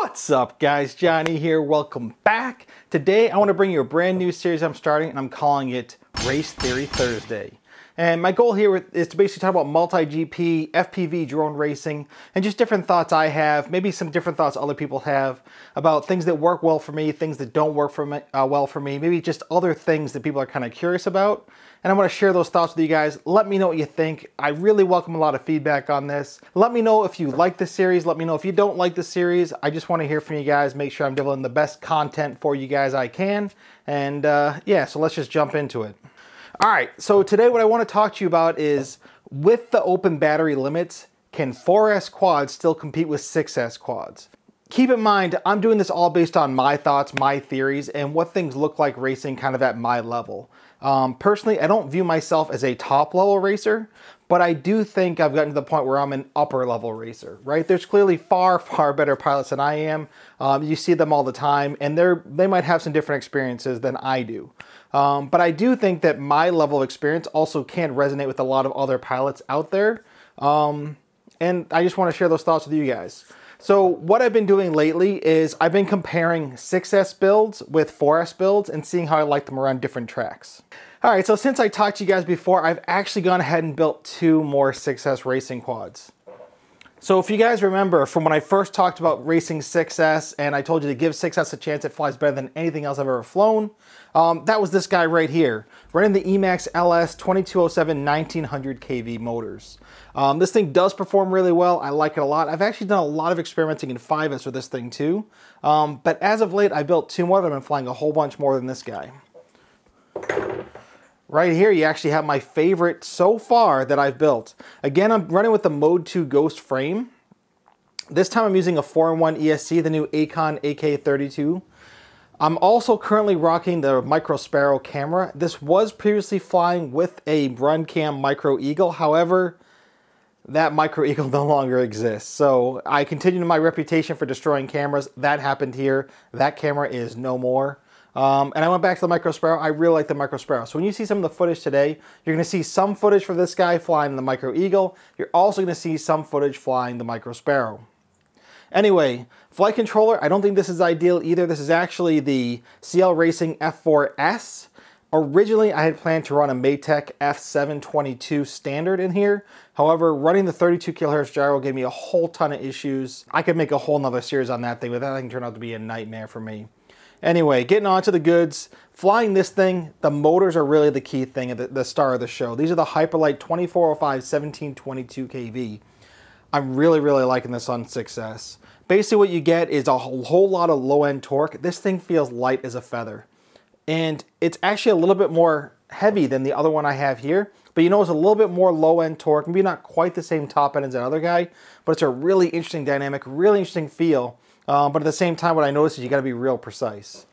What's up guys, Johnny here, welcome back. Today I want to bring you a brand new series I'm starting and I'm calling it Race Theory Thursday. And my goal here is to basically talk about multi-GP, FPV drone racing, and just different thoughts I have, maybe some different thoughts other people have about things that work well for me, things that don't work well for me, maybe just other things that people are kind of curious about. And I want to share those thoughts with you guys. Let me know what you think. I really welcome a lot of feedback on this. Let me know if you like the series. Let me know if you don't like the series. I just want to hear from you guys, make sure I'm delivering the best content for you guys I can. And yeah, so let's just jump into it. All right, so today what I want to talk to you about is, with the open battery limits, can 4S quads still compete with 6S quads? Keep in mind, I'm doing this all based on my thoughts, my theories, and what things look like racing kind of at my level. Personally, I don't view myself as a top level racer, but I do think I've gotten to the point where I'm an upper level racer, right? There's clearly far, far better pilots than I am. You see them all the time, and they might have some different experiences than I do. But I do think that my level of experience also can resonate with a lot of other pilots out there. And I just want to share those thoughts with you guys. So what I've been doing lately is I've been comparing 6S builds with 4S builds and seeing how I like them around different tracks. All right, so since I talked to you guys before, I've actually gone ahead and built 2 more 6S racing quads. So if you guys remember from when I first talked about racing 6S and I told you to give 6S a chance, it flies better than anything else I've ever flown, that was this guy right here, running the EMAX LS 2207 1900 kV motors. This thing does perform really well. I like it a lot. I've actually done a lot of experimenting in 5S with this thing too. But as of late, I built 2 more that I've been flying a whole bunch more than this guy. Right here, you actually have my favorite so far that I've built. Again, I'm running with the Mode 2 Ghost frame. This time I'm using a 4-in-1 ESC, the new Acon AK32. I'm also currently rocking the Micro Sparrow camera. This was previously flying with a Runcam Micro Eagle. However, that Micro Eagle no longer exists. So I continued my reputation for destroying cameras. That happened here. That camera is no more. And I went back to the Micro Sparrow. I really like the Micro Sparrow. So when you see some of the footage today, you're going to see some footage for this guy flying the Micro Eagle. You're also going to see some footage flying the Micro Sparrow. Anyway, flight controller, I don't think this is ideal either. This is actually the CL Racing F4S. Originally, I had planned to run a Maytech F722 standard in here. However, running the 32 kHz gyro gave me a whole ton of issues. I could make a whole nother series on that thing, but that thing turned out to be a nightmare for me. Anyway, getting on to the goods. Flying this thing, the motors are really the key thing, the star of the show. These are the Hyperlite 2405 1722 kV. I'm really, really liking this on 6S. Basically what you get is a whole lot of low-end torque. This thing feels light as a feather. And it's actually a little bit more heavy than the other one I have here. But you know, it's a little bit more low-end torque. Maybe not quite the same top end as that other guy, but it's a really interesting dynamic, really interesting feel. But at the same time, what I noticed is you got to be real precise.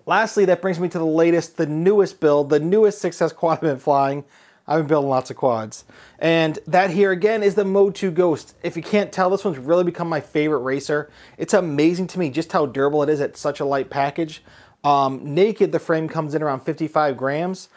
Lastly, that brings me to the latest, the newest build, the newest 6S quad I've been flying. I've been building lots of quads. And that here again is the Mode 2 Ghost. If you can't tell, this one's really become my favorite racer. It's amazing to me just how durable it is at such a light package. Naked, the frame comes in around 55 grams.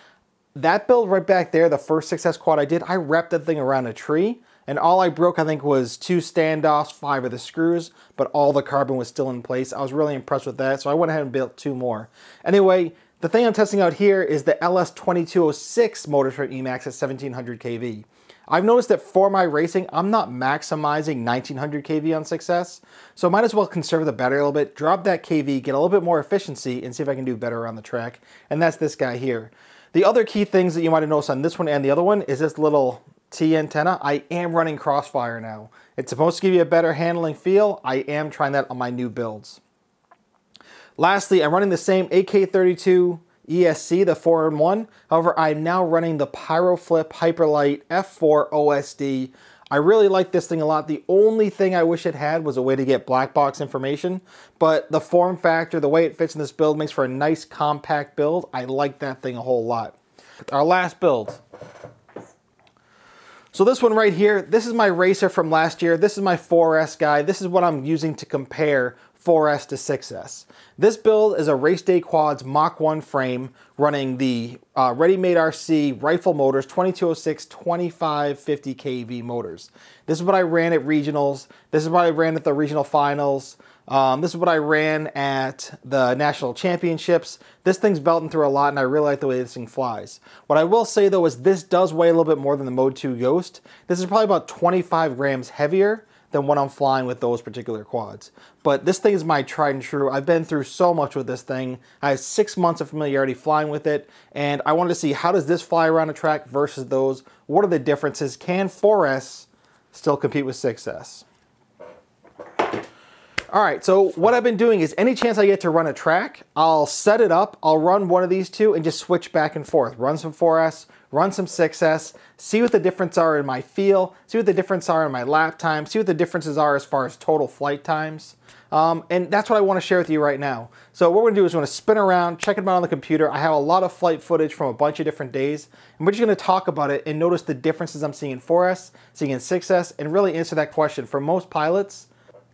That build right back there, the first 6S quad I did, I wrapped that thing around a tree. And all I broke, I think, was 2 standoffs, 5 of the screws, but all the carbon was still in place. I was really impressed with that, so I went ahead and built 2 more. Anyway, the thing I'm testing out here is the LS2206 motor from EMAX at 1700 kV. I've noticed that for my racing, I'm not maximizing 1900 kV on 6S, so I might as well conserve the battery a little bit, drop that kV, get a little bit more efficiency, and see if I can do better on the track. And that's this guy here. The other key things that you might have noticed on this one and the other one is this little T antenna. I am running crossfire now. It's supposed to give you a better handling feel. I am trying that on my new builds. Lastly, I'm running the same AK32 ESC, the 4-in-1. However, I'm now running the Pyroflip Hyperlite F4 OSD. I really like this thing a lot. The only thing I wish it had was a way to get black box information, but the form factor, the way it fits in this build makes for a nice compact build. I like that thing a whole lot. Our last build. So this one right here, this is my racer from last year. This is my 4S guy. This is what I'm using to compare 4S to 6S. This build is a Race Day Quads Mach 1 frame running the ready-made RC rifle motors, 2206, 2550 kV motors. This is what I ran at regionals. This is what I ran at the regional finals. This is what I ran at the national championships. This thing's belting through a lot, and I really like the way this thing flies. What I will say though is this does weigh a little bit more than the Mode 2 Ghost. This is probably about 25 grams heavier than what I'm flying with those particular quads. But this thing is my tried and true. I've been through so much with this thing. I have 6 months of familiarity flying with it, and I wanted to see how does this fly around a track versus those. What are the differences? Can 4S still compete with 6S? All right, so what I've been doing is any chance I get to run a track, I'll set it up, I'll run one of these two and just switch back and forth. Run some 4S, run some 6S, see what the differences are in my feel, see what the differences are in my lap time, see what the differences are as far as total flight times. And that's what I want to share with you right now. So what we're going to do is we're going to spin around, check it out on the computer. I have a lot of flight footage from a bunch of different days, and we're just going to talk about it and notice the differences I'm seeing in 4S, seeing in 6S, and really answer that question. For most pilots,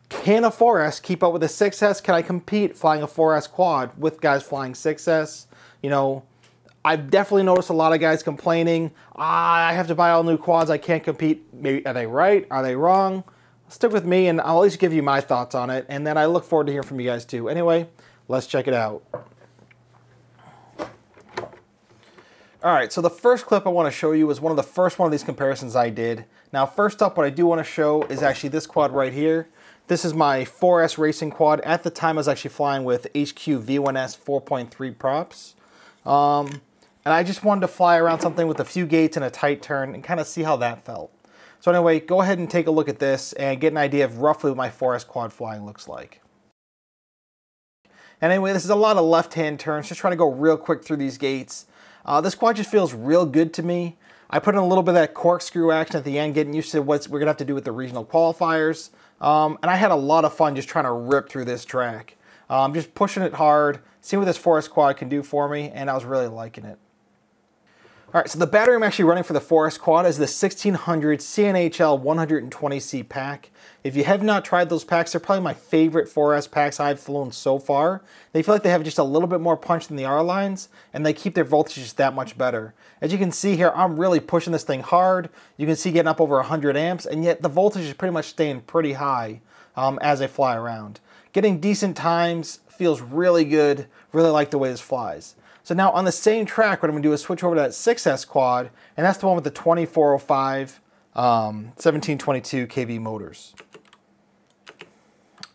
can a 4S keep up with a 6S? Can I compete flying a 4S quad with guys flying 6S? You know, I've definitely noticed a lot of guys complaining, I have to buy all new quads, I can't compete. Maybe, are they right? Are they wrong? Stick with me and I'll at least give you my thoughts on it, and then I look forward to hearing from you guys too. Anyway, let's check it out. All right, so the first clip I want to show you is one of the first one of these comparisons I did. Now, first up, what I do want to show is actually this quad right here. This is my 4S racing quad. At the time, I was actually flying with HQ V1S 4.3 props. And I just wanted to fly around something with a few gates and a tight turn and kind of see how that felt. So anyway, go ahead and take a look at this and get an idea of roughly what my 4S quad flying looks like. And anyway, this is a lot of left-hand turns, just trying to go real quick through these gates. This quad just feels real good to me. I put in a little bit of that corkscrew action at the end, getting used to what we're gonna have to do with the regional qualifiers. And I had a lot of fun just trying to rip through this track. Just pushing it hard, seeing what this 4S quad can do for me, and I was really liking it. All right, so the battery I'm actually running for the 4S quad is the 1600 CNHL 120C pack. If you have not tried those packs, they're probably my favorite 4S packs I've flown so far. They feel like they have just a little bit more punch than the R-lines, and they keep their voltages that much better. As you can see here, I'm really pushing this thing hard. You can see getting up over 100 amps, and yet the voltage is pretty much staying pretty high as I fly around. Getting decent times, feels really good, really like the way this flies. So now on the same track, what I'm gonna do is switch over to that 6S quad, and that's the one with the 2405 1722 kV motors.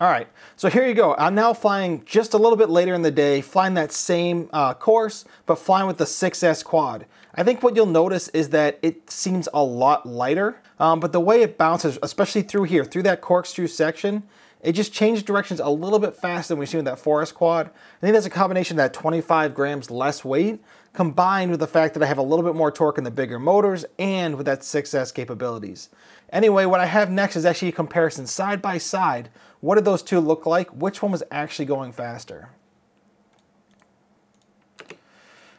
All right, so here you go. I'm now flying just a little bit later in the day, flying that same course, but flying with the 6S quad. I think what you'll notice is that it seems a lot lighter, but the way it bounces, especially through here, through that corkscrew section, it just changed directions a little bit faster than we've seen with that 4S quad. I think that's a combination of that 25 grams less weight, combined with the fact that I have a little bit more torque in the bigger motors and with that 6S capabilities. Anyway, what I have next is actually a comparison side by side. What did those two look like? Which one was actually going faster?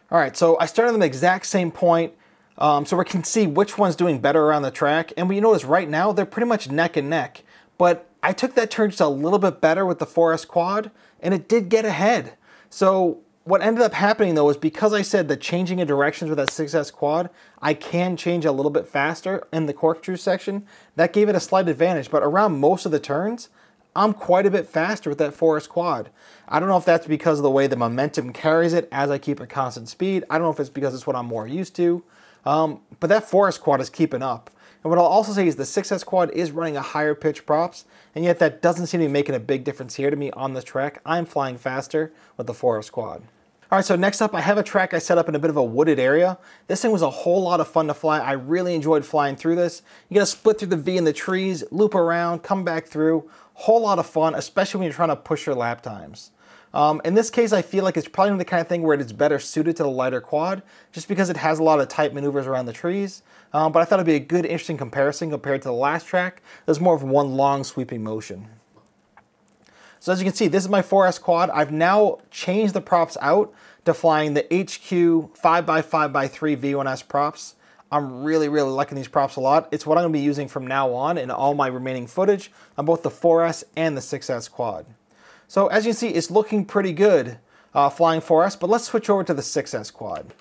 All right, so I started on the exact same point, so we can see which one's doing better around the track. And you notice right now, they're pretty much neck and neck. But I took that turn just a little bit better with the 4S quad, and it did get ahead. So what ended up happening though is because I said that changing of directions with that 6S quad, I can change a little bit faster in the corkscrew section. That gave it a slight advantage, but around most of the turns, I'm quite a bit faster with that 4S quad. I don't know if that's because of the way the momentum carries it as I keep a constant speed. I don't know if it's because it's what I'm more used to, but that 4S quad is keeping up. And what I'll also say is the 6S quad is running a higher pitch props, and yet that doesn't seem to be making a big difference here to me on this track. I'm flying faster with the 4S quad. All right, so next up, I have a track I set up in a bit of a wooded area. This thing was a whole lot of fun to fly. I really enjoyed flying through this. You gotta split through the V in the trees, loop around, come back through. Whole lot of fun, especially when you're trying to push your lap times. In this case, I feel like it's probably the kind of thing where it's better suited to the lighter quad, just because it has a lot of tight maneuvers around the trees. But I thought it'd be a good, interesting comparison compared to the last track. There's more of one long sweeping motion. So as you can see, this is my 4S quad. I've now changed the props out to flying the HQ 5x5x3 V1S props. I'm really liking these props a lot. It's what I'm gonna be using from now on in all my remaining footage on both the 4S and the 6S quad. So as you can see, it's looking pretty good flying 4S, but let's switch over to the 6S quad.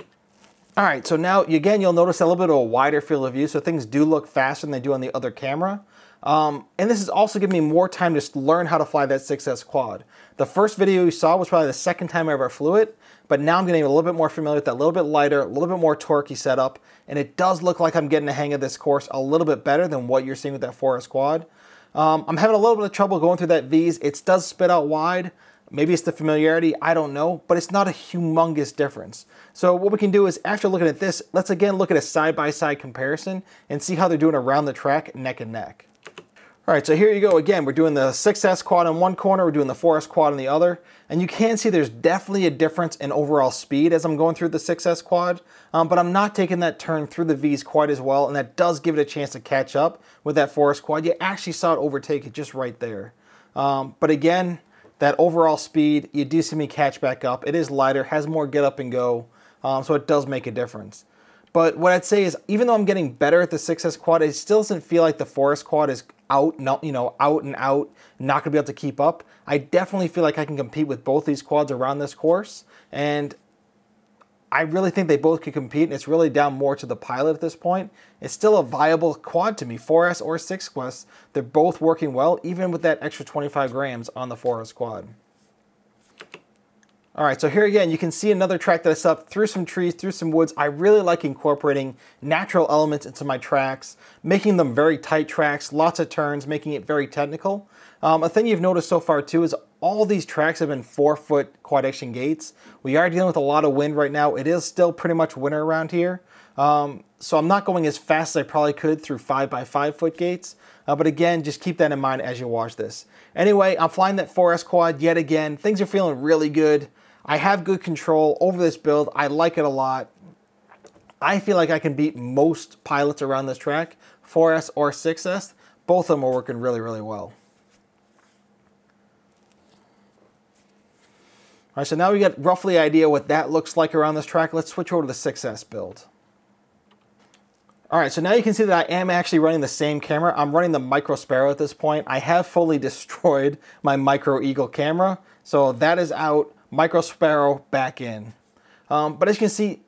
All right, so now again, you'll notice a little bit of a wider field of view, so things do look faster than they do on the other camera. And this is also giving me more time to learn how to fly that 6S quad. The first video you saw was probably the second time I ever flew it, but now I'm getting a little bit more familiar with that, a little bit lighter, a little bit more torquey setup, and it does look like I'm getting the hang of this course a little bit better than what you're seeing with that 4S quad. I'm having a little bit of trouble going through that V's. It does spit out wide. Maybe it's the familiarity, I don't know, but it's not a humongous difference. So what we can do is, after looking at this, let's again look at a side-by-side comparison and see how they're doing around the track, neck and neck. All right, so here you go again. We're doing the 6S quad in one corner, we're doing the 4S quad in the other, and you can see there's definitely a difference in overall speed as I'm going through the 6S quad, but I'm not taking that turn through the V's quite as well, and that does give it a chance to catch up with that 4S quad. You actually saw it overtake it just right there. But again, that overall speed, you do see me catch back up. It is lighter, has more get up and go, so it does make a difference. But what I'd say is, even though I'm getting better at the 6S quad, it still doesn't feel like the 4S quad is out and out, not gonna be able to keep up. I definitely feel like I can compete with both these quads around this course, and I really think they both could compete, and it's really down more to the pilot at this point. It's still a viable quad to me, 4S or 6S. They're both working well, even with that extra 25 grams on the 4S quad. All right, so here again, you can see another track that I set up through some trees, through some woods. I really like incorporating natural elements into my tracks, making them very tight tracks, lots of turns, making it very technical. A thing you've noticed so far too is all these tracks have been 4-foot quad action gates. We are dealing with a lot of wind right now. It is still pretty much winter around here. So I'm not going as fast as I probably could through 5x5 foot gates. But again, just keep that in mind as you watch this. Anyway, I'm flying that 4S quad yet again. Things are feeling really good. I have good control over this build. I like it a lot. I feel like I can beat most pilots around this track, 4S or 6S. Both of them are working really, really well. All right, so now we got roughly an idea what that looks like around this track. Let's switch over to the 6S build. All right, so now you can see that I am actually running the same camera. I'm running the Micro Sparrow at this point. I have fully destroyed my Micro Eagle camera, so that is out. Micro Sparrow back in. But as you can see,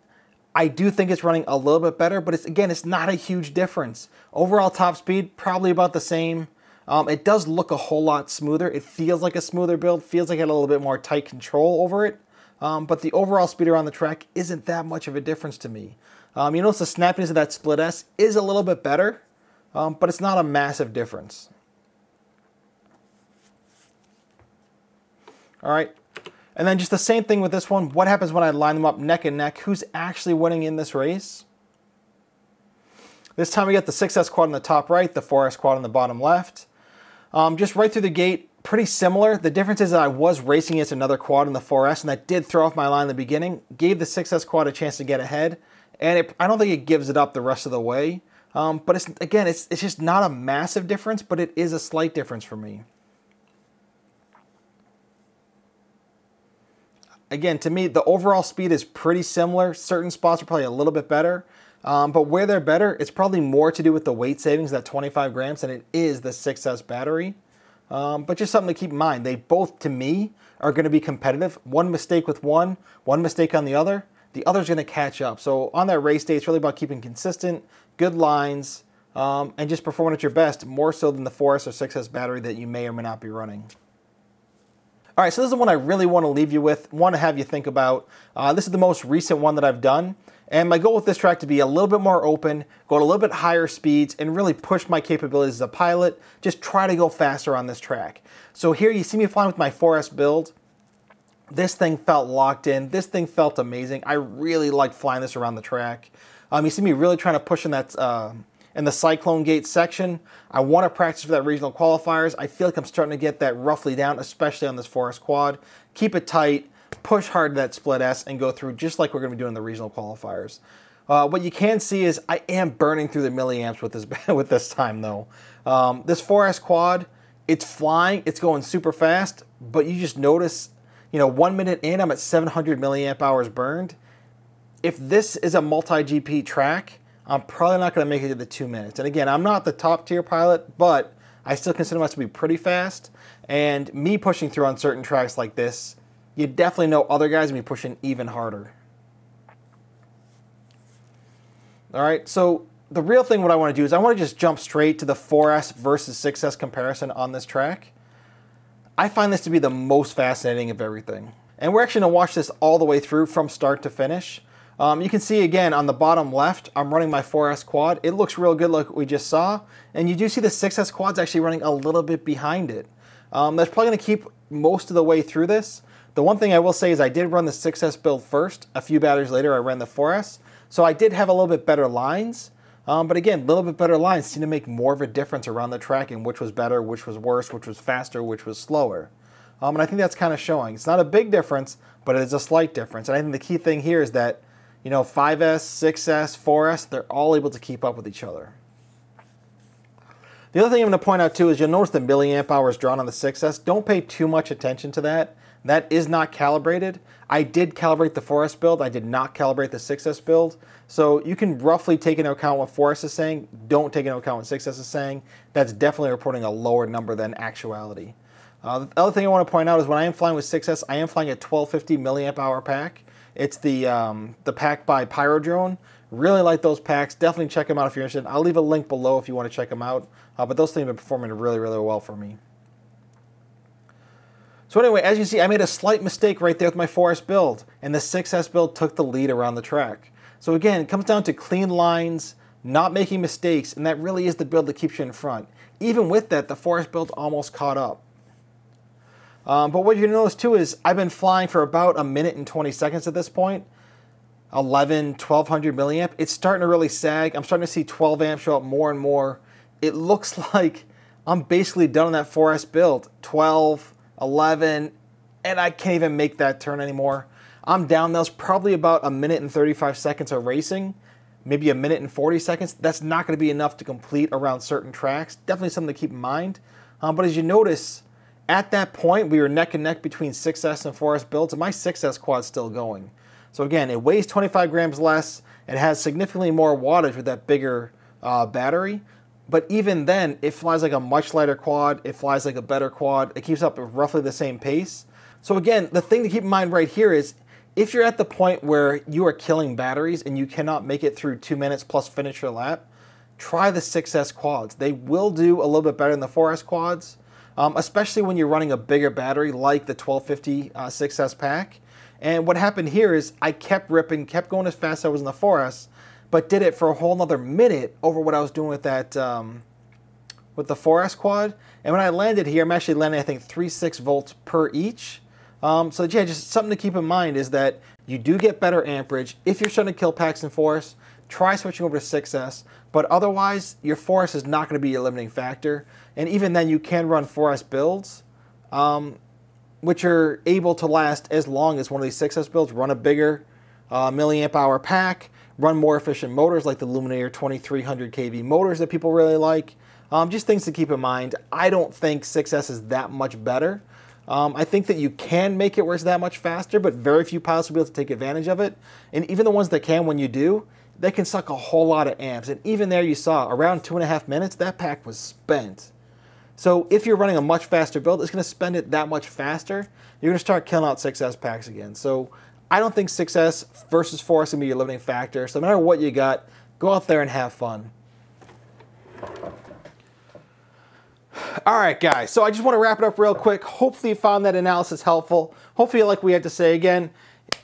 I do think it's running a little bit better, but it's not a huge difference. Overall top speed, probably about the same. It does look a whole lot smoother. It feels like a smoother build, feels like it had a little bit more tight control over it. But the overall speed around the track isn't that much of a difference to me. You notice the snappiness of that split S is a little bit better, but it's not a massive difference. All right. And then just the same thing with this one. What happens when I line them up neck and neck? Who's actually winning in this race? This time we got the 6S quad on the top right, the 4S quad on the bottom left. Just right through the gate, pretty similar. The difference is that I was racing against another quad in the 4S, and that did throw off my line in the beginning. Gave the 6S quad a chance to get ahead, and I don't think it gives it up the rest of the way. But it's just not a massive difference, but it is a slight difference for me. Again, to me, the overall speed is pretty similar. Certain spots are probably a little bit better. But where they're better, it's probably more to do with the weight savings, that 25 grams, than it is the 6S battery. But just something to keep in mind. They both, to me, are going to be competitive. One mistake with one mistake on the other's going to catch up. So on that race day, it's really about keeping consistent, good lines, and just performing at your best, more so than the 4S or 6S battery that you may or may not be running. All right, so this is the one I really want to leave you with, want to have you think about. This is the most recent one that I've done. And my goal with this track to be a little bit more open, go at a little bit higher speeds, and really push my capabilities as a pilot. Just try to go faster on this track. So here you see me flying with my 4S build. This thing felt locked in. This thing felt amazing. I really liked flying this around the track. You see me really trying to push in that in the Cyclone Gate section. I want to practice for that regional qualifiers. I feel like I'm starting to get that roughly down, especially on this 4S quad. Keep it tight, push hard to that split S, and go through just like we're going to be doing the regional qualifiers. What you can see is I am burning through the milliamps with this with this time though. This 4S quad, it's flying, it's going super fast, but you just notice, 1 minute in, I'm at 700 milliamp hours burned. If this is a multi-GP track, I'm probably not going to make it to the 2 minutes. And again, I'm not the top tier pilot, but I still consider myself to be pretty fast. And me pushing through on certain tracks like this, you definitely know other guys will be pushing even harder. All right, so the real thing what I want to do is I want to just jump straight to the 4S versus 6S comparison on this track. I find this to be the most fascinating of everything. And we're actually going to watch this all the way through from start to finish. You can see again on the bottom left, I'm running my 4S quad. It looks real good like we just saw. And you do see the 6S quad's actually running a little bit behind it. That's probably going to keep most of the way through this. The one thing I will say is I did run the 6S build first. A few batteries later, I ran the 4S. So I did have a little bit better lines. But again, a little bit better lines seem to make more of a difference around the track in which was better, which was worse, which was faster, which was slower. And I think that's kind of showing. It's not a big difference, but it is a slight difference. And I think the key thing here is that, you know, 5S, 6S, 4S, they're all able to keep up with each other. The other thing I'm going to point out too is you'll notice the milliamp hours drawn on the 6S. Don't pay too much attention to that. That is not calibrated. I did calibrate the 4S build. I did not calibrate the 6S build. So you can roughly take into account what 4S is saying. Don't take into account what 6S is saying. That's definitely reporting a lower number than actuality. The other thing I want to point out is when I am flying with 6S, I am flying a 1250 milliamp hour pack. It's the pack by Pyrodrone. Really like those packs. Definitely check them out if you're interested. I'll leave a link below if you want to check them out. But those things have been performing really, really well for me. So anyway, as you see, I made a slight mistake right there with my 4S build, and the 6S build took the lead around the track. So again, it comes down to clean lines, not making mistakes, and that really is the build that keeps you in front. Even with that, the 4S build almost caught up. But what you're going to notice too is I've been flying for about a minute and 20 seconds at this point. 1200 milliamp. It's starting to really sag. I'm starting to see 12 amps show up more and more. It looks like I'm basically done on that 4S build. 12, 11, and I can't even make that turn anymore. I'm down. That was probably about a minute and 35 seconds of racing, maybe a minute and 40 seconds. That's not going to be enough to complete around certain tracks. Definitely something to keep in mind. But as you notice, at that point, we were neck and neck between 6S and 4S builds, and my 6S quad's still going. So again, it weighs 25 grams less. It has significantly more wattage with that bigger battery. But even then, it flies like a much lighter quad. It flies like a better quad. It keeps up at roughly the same pace. So again, the thing to keep in mind right here is if you're at the point where you are killing batteries and you cannot make it through 2 minutes plus finish your lap, try the 6S quads. They will do a little bit better than the 4S quads, especially when you're running a bigger battery like the 1250 6S pack. And what happened here is I kept ripping, kept going as fast as I was in the 4S, but did it for a whole nother minute over what I was doing with that with the 4S quad. And when I landed here, I'm actually landing, I think, 3.6 volts per each. So yeah, just something to keep in mind is that you do get better amperage. If you're starting to kill packs in 4S, try switching over to 6S. But otherwise, your 4S is not going to be your limiting factor. And even then, you can run 4S builds, which are able to last as long as one of these 6S builds. Run a bigger milliamp hour pack. Run more efficient motors like the Luminaire 2300 kV motors that people really like. Just things to keep in mind. I don't think 6S is that much better. I think that you can make it where it's that much faster, but very few pilots will be able to take advantage of it. And even the ones that can, when you do, they can suck a whole lot of amps. And even there you saw, around 2.5 minutes, that pack was spent. So if you're running a much faster build, it's going to spend it that much faster. You're going to start killing out 6S packs again. So I don't think 6S versus 4S is going to be your limiting factor. So no matter what you got, go out there and have fun. All right, guys. So I just want to wrap it up real quick. Hopefully you found that analysis helpful. Hopefully you like we had to say again.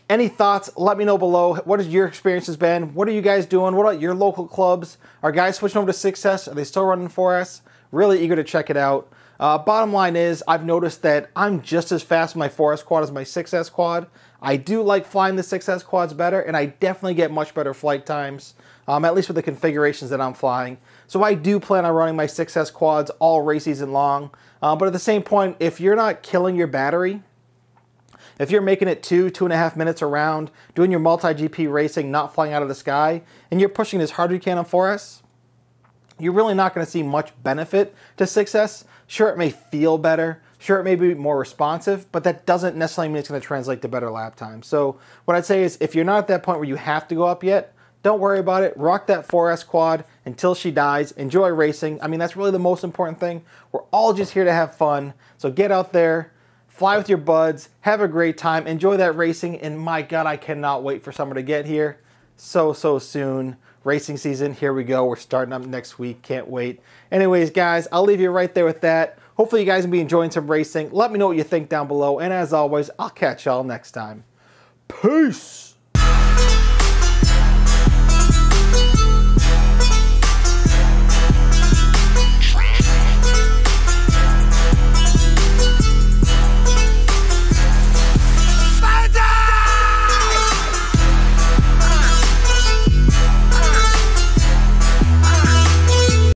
Any thoughts, let me know below. What has your experiences been? What are you guys doing? What about your local clubs? Are guys switching over to 6S? Are they still running 4S? Really eager to check it out. Bottom line is, I've noticed that I'm just as fast with my 4S quad as my 6S quad. I do like flying the 6S quads better, and I definitely get much better flight times, at least with the configurations that I'm flying. So I do plan on running my 6S quads all race season long. But at the same point, if you're not killing your battery, if you're making it 2.5 minutes around, doing your multi-GP racing, not flying out of the sky, and you're pushing as hard as you can on 4S, you're really not going to see much benefit to 6S. Sure, it may feel better. Sure, it may be more responsive, but that doesn't necessarily mean it's going to translate to better lap time. So what I'd say is if you're not at that point where you have to go up yet, Don't worry about it. Rock that 4S quad until she dies. Enjoy racing. I mean, that's really the most important thing. We're all just here to have fun. So get out there, fly with your buds, have a great time, enjoy that racing. And my God, I cannot wait for summer to get here so soon. Racing season, here we go. We're starting up next week. Can't wait. Anyways, guys, I'll leave you right there with that. Hopefully you guys will be enjoying some racing. Let me know what you think down below. And as always, I'll catch y'all next time. Peace.